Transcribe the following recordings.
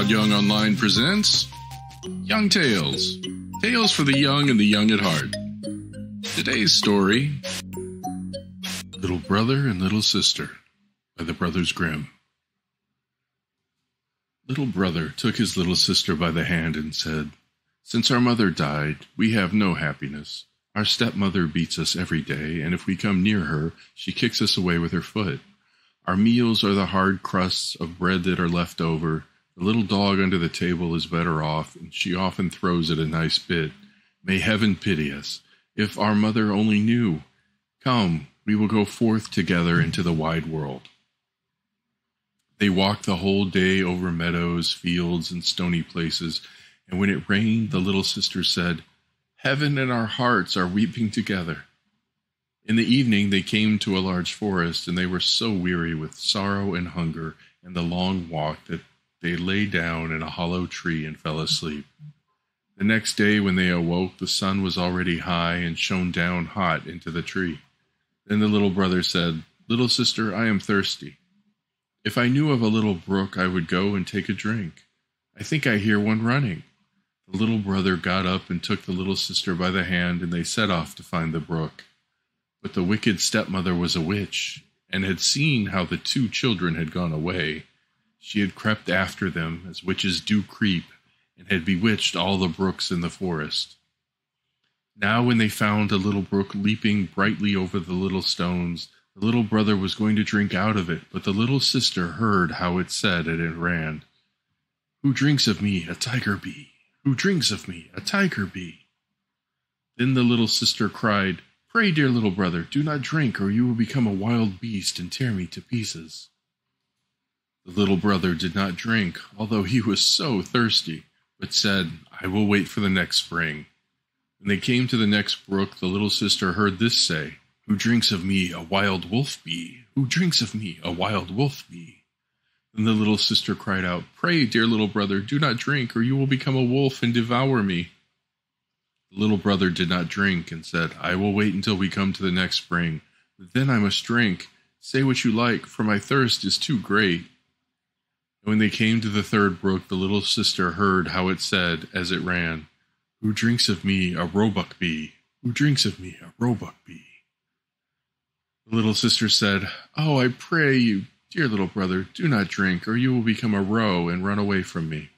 Todd Young Online presents Young Tales. Tales for the young and the young at heart. Today's story, Little Brother and Little Sister by the Brothers Grimm. Little brother took his little sister by the hand and said, "Since our mother died, we have no happiness. Our stepmother beats us every day, and if we come near her, she kicks us away with her foot. Our meals are the hard crusts of bread that are left over. The little dog under the table is better off, and she often throws it a nice bit. May heaven pity us. If our mother only knew. Come, we will go forth together into the wide world." They walked the whole day over meadows, fields, and stony places, and when it rained, the little sister said, "Heaven and our hearts are weeping together." In the evening they came to a large forest, and they were so weary with sorrow and hunger and the long walk that they lay down in a hollow tree and fell asleep. The next day when they awoke, the sun was already high and shone down hot into the tree. Then the little brother said, "Little sister, I am thirsty. If I knew of a little brook, I would go and take a drink. I think I hear one running." The little brother got up and took the little sister by the hand, and they set off to find the brook. But the wicked stepmother was a witch, and had seen how the two children had gone away. She had crept after them, as witches do creep, and had bewitched all the brooks in the forest. Now when they found a little brook leaping brightly over the little stones, the little brother was going to drink out of it, but the little sister heard how it said, and it ran, "Who drinks of me, a tiger be? Who drinks of me, a tiger be?" Then the little sister cried, "Pray, dear little brother, do not drink, or you will become a wild beast and tear me to pieces." The little brother did not drink, although he was so thirsty, but said, "I will wait for the next spring." When they came to the next brook, the little sister heard this say, "Who drinks of me, a wild wolf be? Who drinks of me, a wild wolf be?" Then the little sister cried out, "Pray, dear little brother, do not drink, or you will become a wolf and devour me." The little brother did not drink, and said, "I will wait until we come to the next spring, but then I must drink. Say what you like, for my thirst is too great." And when they came to the third brook, the little sister heard how it said, as it ran, "Who drinks of me, a roebuck be? Who drinks of me, a roebuck be?" The little sister said, "Oh, I pray you, dear little brother, do not drink, or you will become a roe and run away from me."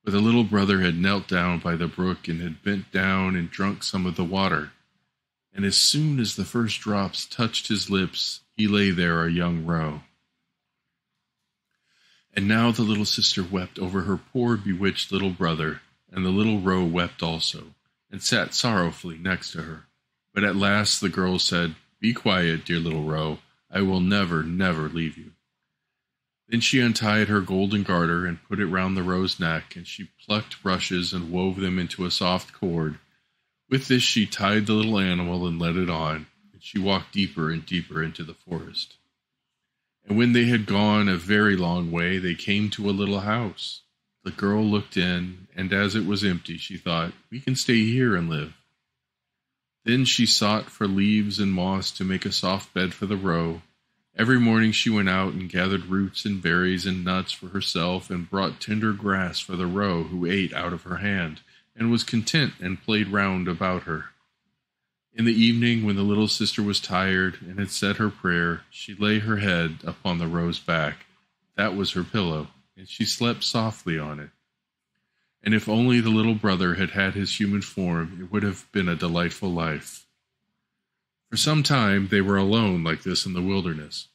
But the little brother had knelt down by the brook and had bent down and drunk some of the water. And as soon as the first drops touched his lips, he lay there a young roe. And now the little sister wept over her poor bewitched little brother, and the little roe wept also, and sat sorrowfully next to her. But at last the girl said, "Be quiet, dear little roe. I will never, never leave you." Then she untied her golden garter and put it round the roe's neck, and she plucked rushes and wove them into a soft cord. With this she tied the little animal and led it on, and she walked deeper and deeper into the forest. And when they had gone a very long way, they came to a little house. The girl looked in, and as it was empty, she thought, "We can stay here and live." Then she sought for leaves and moss to make a soft bed for the roe. Every morning she went out and gathered roots and berries and nuts for herself, and brought tender grass for the roe, who ate out of her hand, and was content and played round about her. In the evening, when the little sister was tired and had said her prayer, she lay her head upon the roe's back. That was her pillow, and she slept softly on it. And if only the little brother had had his human form, it would have been a delightful life. For some time they were alone like this in the wilderness.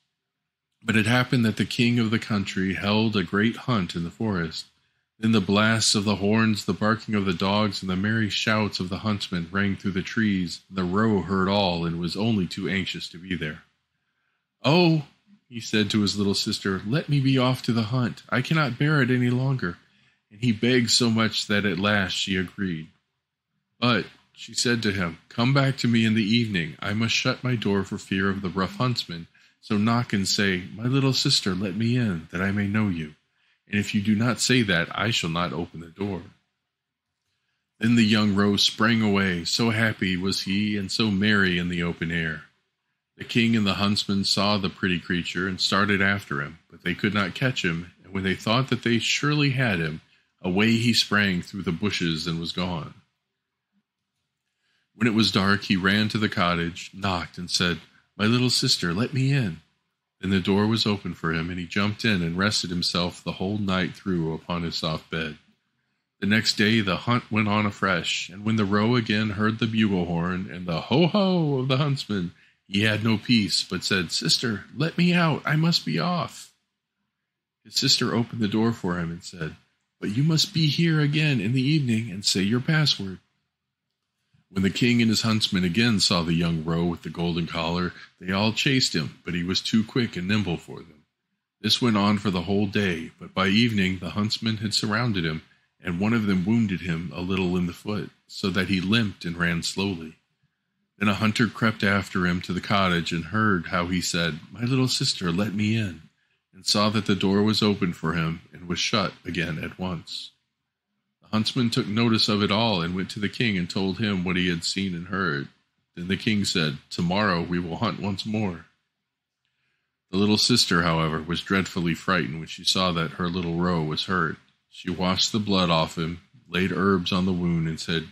But it happened that the king of the country held a great hunt in the forest. Then the blasts of the horns, the barking of the dogs, and the merry shouts of the huntsmen rang through the trees. The roe heard all and was only too anxious to be there. "Oh," he said to his little sister, "let me be off to the hunt. I cannot bear it any longer." And he begged so much that at last she agreed. But she said to him, "Come back to me in the evening. I must shut my door for fear of the rough huntsman. So knock and say, 'My little sister, let me in, that I may know you.' And if you do not say that, I shall not open the door." Then the young roe sprang away. So happy was he, and so merry in the open air. The king and the huntsman saw the pretty creature and started after him, but they could not catch him, and and when they thought that they surely had him, away he sprang through the bushes and was gone. When it was dark, he ran to the cottage, knocked, and said, "My little sister, let me in." Then the door was opened for him, and he jumped in and rested himself the whole night through upon his soft bed. The next day the hunt went on afresh, and when the roe again heard the bugle horn and the ho-ho of the huntsman, he had no peace, but said, "Sister, let me out, I must be off." His sister opened the door for him and said, "But you must be here again in the evening and say your password." When the king and his huntsmen again saw the young roe with the golden collar, they all chased him, but he was too quick and nimble for them. This went on for the whole day, but by evening the huntsmen had surrounded him, and one of them wounded him a little in the foot, so that he limped and ran slowly. Then a hunter crept after him to the cottage and heard how he said, "My little sister, let me in," and saw that the door was opened for him and was shut again at once. The huntsman took notice of it all and went to the king and told him what he had seen and heard. Then the king said, "Tomorrow we will hunt once more." The little sister, however, was dreadfully frightened when she saw that her little roe was hurt. She washed the blood off him, laid herbs on the wound, and said,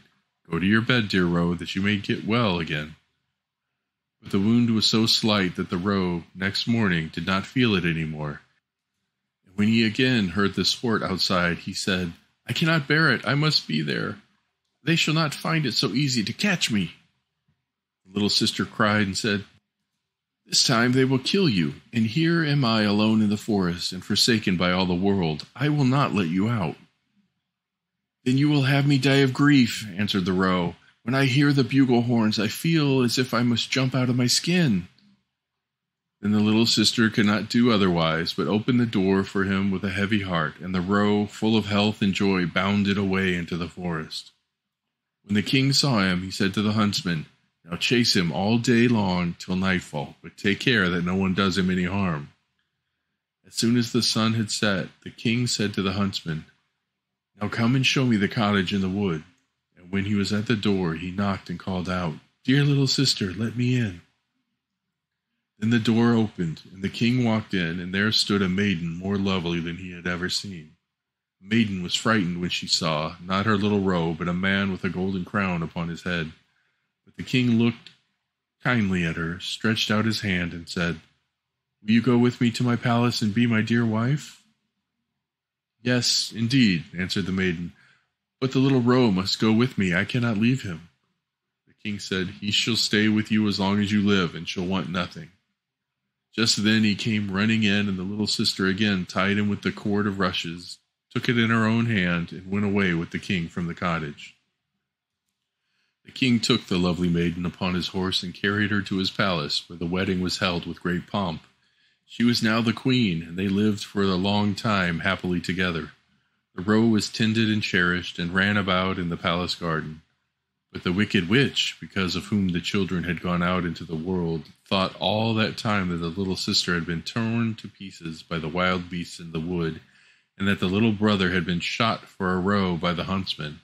"Go to your bed, dear roe, that you may get well again." But the wound was so slight that the roe, next morning, did not feel it any more. And when he again heard the sport outside, he said, "I cannot bear it, I must be there. They shall not find it so easy to catch me." The little sister cried and said, "This time they will kill you, and here am I alone in the forest and forsaken by all the world. I will not let you out." "Then you will have me die of grief," answered the roe. "When I hear the bugle horns, I feel as if I must jump out of my skin." Then the little sister could not do otherwise but open the door for him with a heavy heart, and the roe, full of health and joy, bounded away into the forest. When the king saw him, he said to the huntsman, "Now chase him all day long till nightfall, but take care that no one does him any harm." As soon as the sun had set, the king said to the huntsman, "Now come and show me the cottage in the wood." And when he was at the door, he knocked and called out, "Dear little sister, let me in." Then the door opened, and the king walked in, and there stood a maiden more lovely than he had ever seen. The maiden was frightened when she saw, not her little roe, but a man with a golden crown upon his head. But the king looked kindly at her, stretched out his hand, and said, "Will you go with me to my palace and be my dear wife?" "Yes, indeed," answered the maiden, "but the little roe must go with me. I cannot leave him." The king said, "He shall stay with you as long as you live, and shall want nothing." Just then he came running in, and the little sister again tied him with the cord of rushes, took it in her own hand, and went away with the king from the cottage. The king took the lovely maiden upon his horse and carried her to his palace, where the wedding was held with great pomp. She was now the queen, and they lived for a long time happily together. The roe was tended and cherished, and ran about in the palace garden. But the wicked witch, because of whom the children had gone out into the world, thought all that time that the little sister had been torn to pieces by the wild beasts in the wood, and that the little brother had been shot for a roe by the huntsman.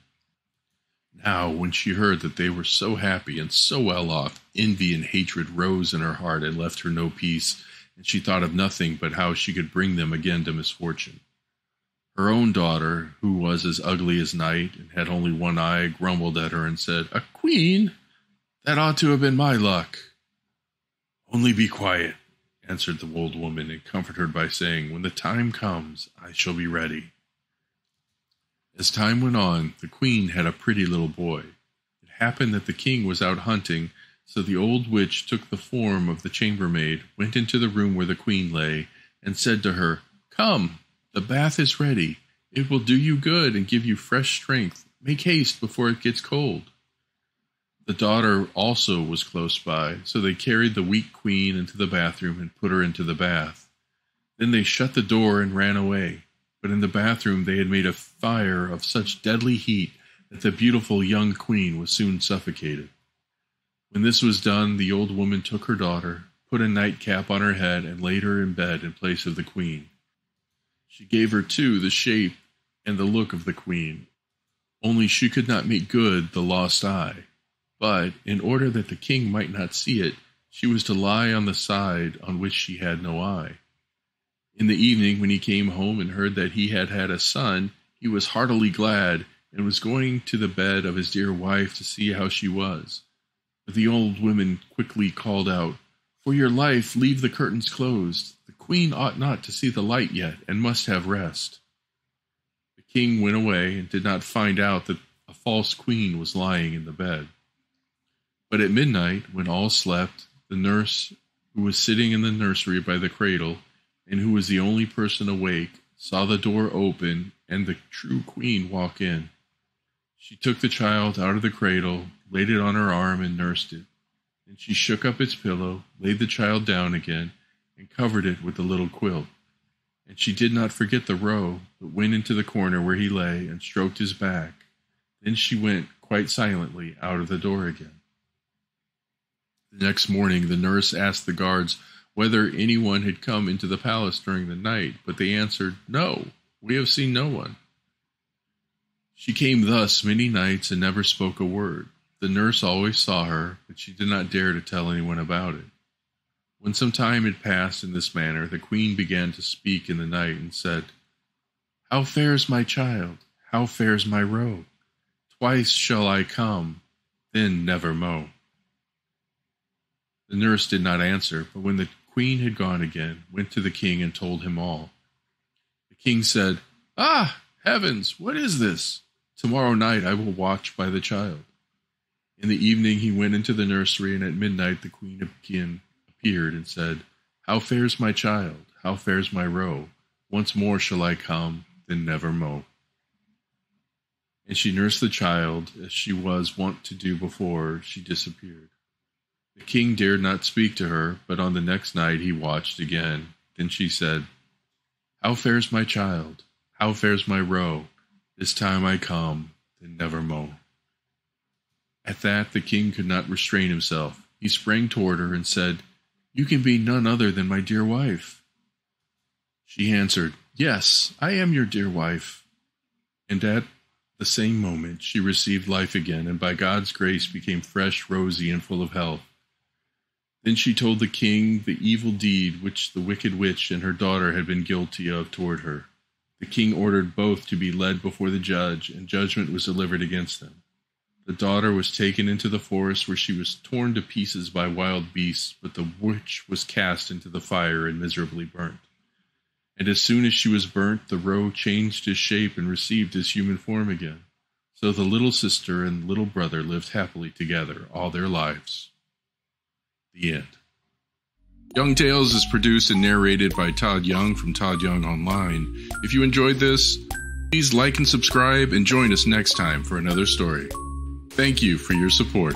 Now, when she heard that they were so happy and so well off, envy and hatred rose in her heart and left her no peace, and she thought of nothing but how she could bring them again to misfortune. Her own daughter, who was as ugly as night and had only one eye, grumbled at her and said, "A queen? That ought to have been my luck." "Only be quiet," answered the old woman, and comforted her by saying, "When the time comes, I shall be ready." As time went on, the queen had a pretty little boy. It happened that the king was out hunting, so the old witch took the form of the chambermaid, went into the room where the queen lay, and said to her, "Come, the bath is ready. It will do you good and give you fresh strength. Make haste before it gets cold." The daughter also was close by, so they carried the weak queen into the bathroom and put her into the bath. Then they shut the door and ran away. But in the bathroom they had made a fire of such deadly heat that the beautiful young queen was soon suffocated. When this was done, the old woman took her daughter, put a nightcap on her head, and laid her in bed in place of the queen. She gave her, too, the shape and the look of the queen, only she could not make good the lost eye. But, in order that the king might not see it, she was to lie on the side on which she had no eye. In the evening, when he came home and heard that he had had a son, he was heartily glad, and was going to the bed of his dear wife to see how she was. But the old woman quickly called out, "For your life, leave the curtains closed. The queen ought not to see the light yet, and must have rest." The king went away and did not find out that a false queen was lying in the bed. But at midnight, when all slept, the nurse, who was sitting in the nursery by the cradle, and who was the only person awake, saw the door open and the true queen walk in. She took the child out of the cradle, laid it on her arm, and nursed it. Then she shook up its pillow, laid the child down again, and covered it with a little quilt. And she did not forget the roe, but went into the corner where he lay and stroked his back. Then she went quite silently out of the door again. The next morning the nurse asked the guards whether anyone had come into the palace during the night, but they answered, "No, we have seen no one." She came thus many nights and never spoke a word. The nurse always saw her, but she did not dare to tell anyone about it. When some time had passed in this manner, the queen began to speak in the night and said, "How fares my child? How fares my roe? Twice shall I come, then never mo." The nurse did not answer, but when the queen had gone again, went to the king and told him all. The king said, "Ah, heavens, what is this? Tomorrow night I will watch by the child." In the evening he went into the nursery, and at midnight the queen again appeared and said, "How fares my child? How fares my roe? Once more shall I come, then never mo." And she nursed the child as she was wont to do before she disappeared. The king dared not speak to her, but on the next night he watched again. Then she said, "How fares my child? How fares my roe? This time I come, then never mo." At that the king could not restrain himself. He sprang toward her and said, "You can be none other than my dear wife." She answered, "Yes, I am your dear wife." And at the same moment she received life again, and by God's grace became fresh, rosy, and full of health. Then she told the king the evil deed which the wicked witch and her daughter had been guilty of toward her. The king ordered both to be led before the judge, and judgment was delivered against them. The daughter was taken into the forest, where she was torn to pieces by wild beasts, but the witch was cast into the fire and miserably burnt. And as soon as she was burnt, the roe changed his shape and received his human form again. So the little sister and little brother lived happily together all their lives. The end. Young Tales is produced and narrated by Todd Young from Todd Young Online. If you enjoyed this, please like and subscribe, and join us next time for another story. Thank you for your support.